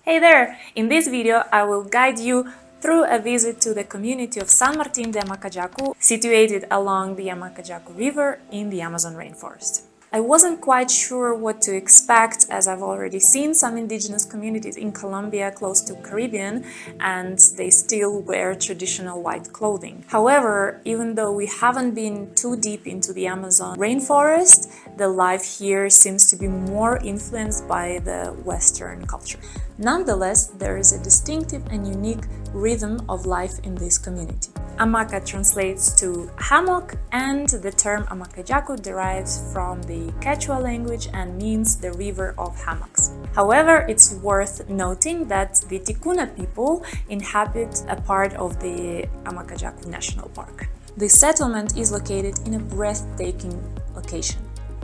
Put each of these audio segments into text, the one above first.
Hey there! In this video, I will guide you through a visit to the community of San Martín de Amacajacu, situated along the Amacajacu River in the Amazon rainforest. I wasn't quite sure what to expect, as I've already seen some indigenous communities in Colombia close to Caribbean, and they still wear traditional white clothing. However, even though we haven't been too deep into the Amazon rainforest, the life here seems to be more influenced by the Western culture. Nonetheless, there is a distinctive and unique rhythm of life in this community. Hamaca translates to hammock, and the term Amacajacu derives from the Quechua language and means the river of hammocks. However, it's worth noting that the Ticuna people inhabit a part of the Amacajacu National Park. The settlement is located in a breathtaking location,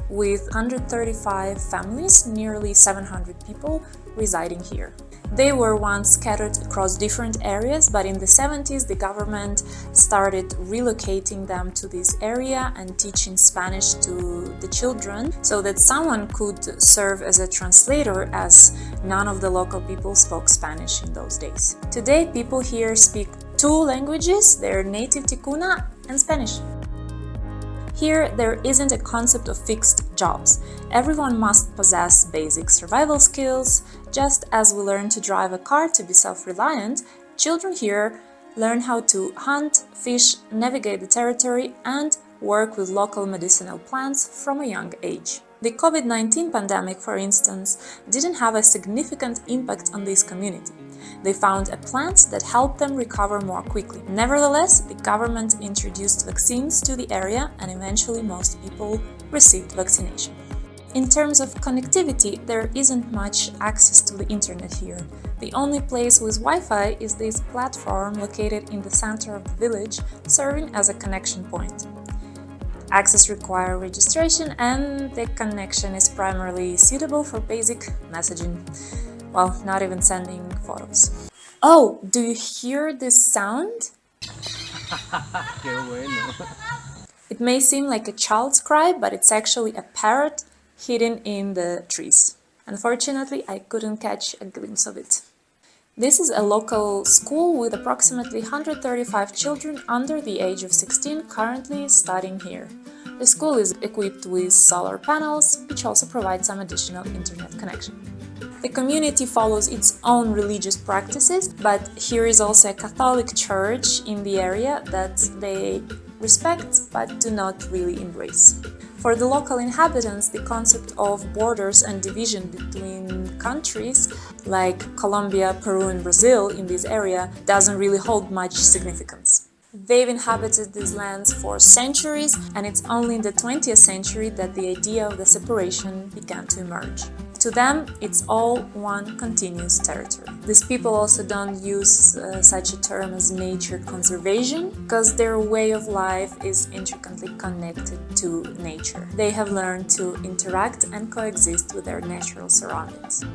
with 135 families, nearly 700 people residing here. They were once scattered across different areas, but in the 70s the government started relocating them to this area and teaching Spanish to the children so that someone could serve as a translator, as none of the local people spoke Spanish in those days. Today people here speak two languages, their native Ticuna and Spanish. Here, there isn't a concept of fixed jobs. Everyone must possess basic survival skills. Just as we learn to drive a car to be self-reliant, children here learn how to hunt, fish, navigate the territory, and work with local medicinal plants from a young age. The COVID-19 pandemic, for instance, didn't have a significant impact on this community. They found a plant that helped them recover more quickly. Nevertheless, the government introduced vaccines to the area, and eventually most people received vaccination. In terms of connectivity, there isn't much access to the internet here. The only place with Wi-Fi is this platform located in the center of the village, serving as a connection point. Access requires registration, and the connection is primarily suitable for basic messaging. Well, not even sending photos. Oh, do you hear this sound? Qué bueno. It may seem like a child's cry, but it's actually a parrot hidden in the trees. Unfortunately, I couldn't catch a glimpse of it. This is a local school with approximately 135 children under the age of 16 currently studying here. The school is equipped with solar panels, which also provide some additional internet connection. The community follows its own religious practices, but here is also a Catholic church in the area that they respect but do not really embrace. For the local inhabitants, the concept of borders and division between countries like Colombia, Peru and Brazil in this area doesn't really hold much significance. They've inhabited these lands for centuries, and it's only in the 20th century that the idea of the separation began to emerge. To them, it's all one continuous territory. These people also don't use such a term as nature conservation, because their way of life is intricately connected to nature. They have learned to interact and coexist with their natural surroundings.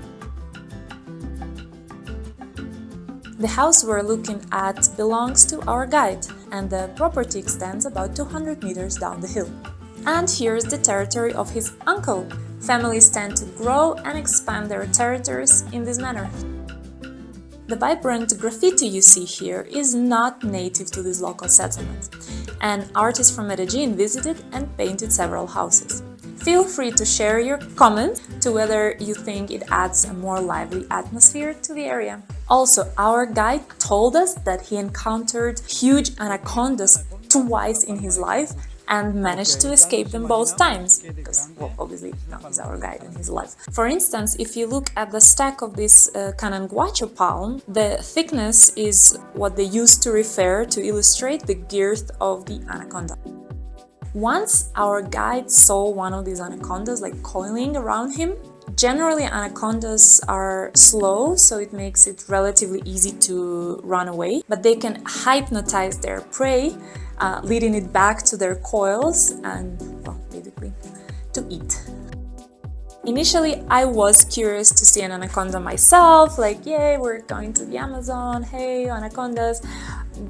The house we're looking at belongs to our guide, and the property extends about 200 meters down the hill. And here's the territory of his uncle. Families tend to grow and expand their territories in this manner. The vibrant graffiti you see here is not native to this local settlement. An artist from Medellin visited and painted several houses. Feel free to share your comments to whether you think it adds a more lively atmosphere to the area. Also, our guide told us that he encountered huge anacondas twice in his life and managed to escape them both times, because, well, obviously, no, he's our guide and he's alive. For instance, if you look at the stack of this cananguacho palm, the thickness is what they used to refer to illustrate the girth of the anaconda. Once our guide saw one of these anacondas coiling around him. Generally, anacondas are slow, so it makes it relatively easy to run away, but they can hypnotize their prey, leading it back to their coils and, well, basically, to eat. Initially, I was curious to see an anaconda myself, yay, we're going to the Amazon, hey, anacondas.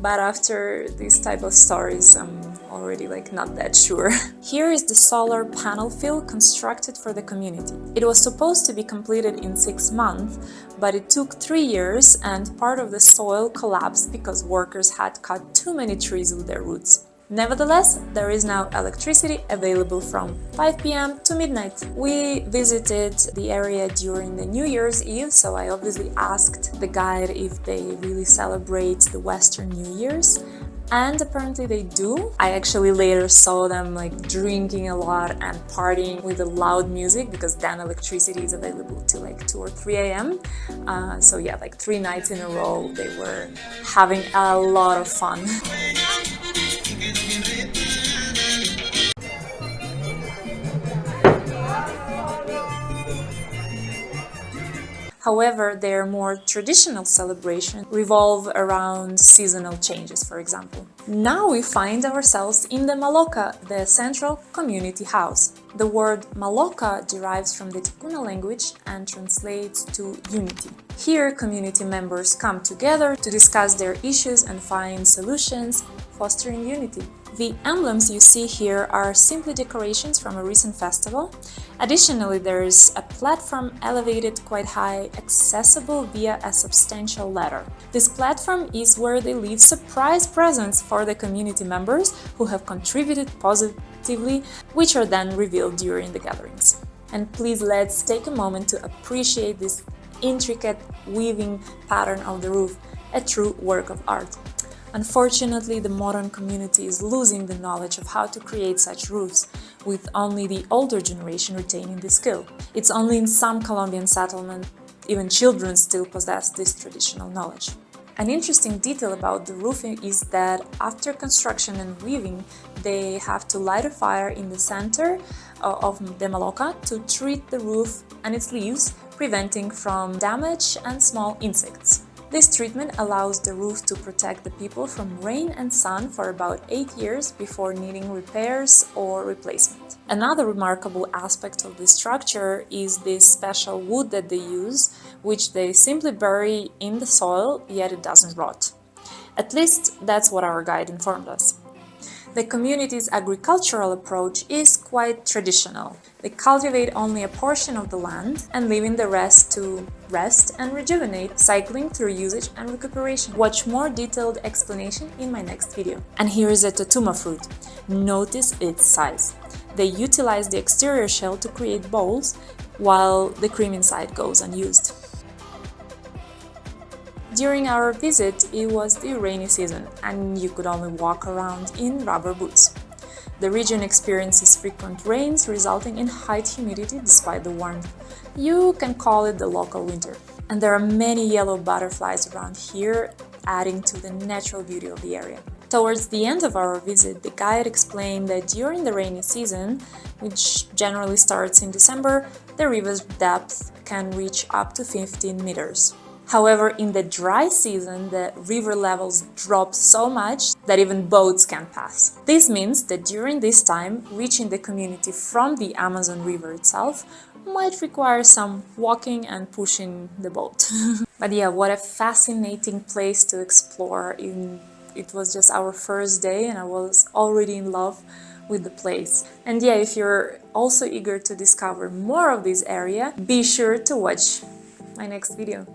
but after these type of stories, I'm already like not that sure. Here is the solar panel field constructed for the community. It was supposed to be completed in 6 months, but it took 3 years and part of the soil collapsed because workers had cut too many trees with their roots. Nevertheless, there is now electricity available from 5 p.m. to midnight. We visited the area during the New Year's Eve, so I obviously asked the guide if they really celebrate the Western New Year's, and apparently they do. I actually later saw them like drinking a lot and partying with the loud music because then electricity is available till like 2 or 3 a.m. So yeah, like 3 nights in a row they were having a lot of fun. However, their more traditional celebrations revolve around seasonal changes, for example. Now we find ourselves in the Maloka, the central community house. The word Maloka derives from the Tikuna language and translates to unity. Here, community members come together to discuss their issues and find solutions, fostering unity. The emblems you see here are simply decorations from a recent festival. Additionally, there is a platform elevated quite high, accessible via a substantial ladder. This platform is where they leave surprise presents for the community members who have contributed positively, which are then revealed during the gatherings. And please let's take a moment to appreciate this intricate weaving pattern of the roof, a true work of art. Unfortunately, the modern community is losing the knowledge of how to create such roofs, with only the older generation retaining this skill. It's only in some Colombian settlements even children still possess this traditional knowledge. An interesting detail about the roofing is that after construction and weaving, they have to light a fire in the center of the Maloka to treat the roof and its leaves, preventing from damage and small insects. This treatment allows the roof to protect the people from rain and sun for about 8 years before needing repairs or replacement. Another remarkable aspect of this structure is this special wood that they use, which they simply bury in the soil, yet it doesn't rot. At least that's what our guide informed us. The community's agricultural approach is quite traditional. They cultivate only a portion of the land and leaving the rest to rest and rejuvenate, cycling through usage and recuperation. Watch more detailed explanation in my next video. And here is a totuma fruit. Notice its size. They utilize the exterior shell to create bowls, while the cream inside goes unused. During our visit, it was the rainy season and you could only walk around in rubber boots. The region experiences frequent rains, resulting in high humidity despite the warmth. You can call it the local winter. And there are many yellow butterflies around here, adding to the natural beauty of the area. Towards the end of our visit, the guide explained that during the rainy season, which generally starts in December, the river's depth can reach up to 15 meters. However, in the dry season, the river levels drop so much that even boats can't pass. This means that during this time, reaching the community from the Amazon River itself might require some walking and pushing the boat. But yeah, what a fascinating place to explore. It was just our first day and I was already in love with the place. And yeah, if you're also eager to discover more of this area, be sure to watch my next video.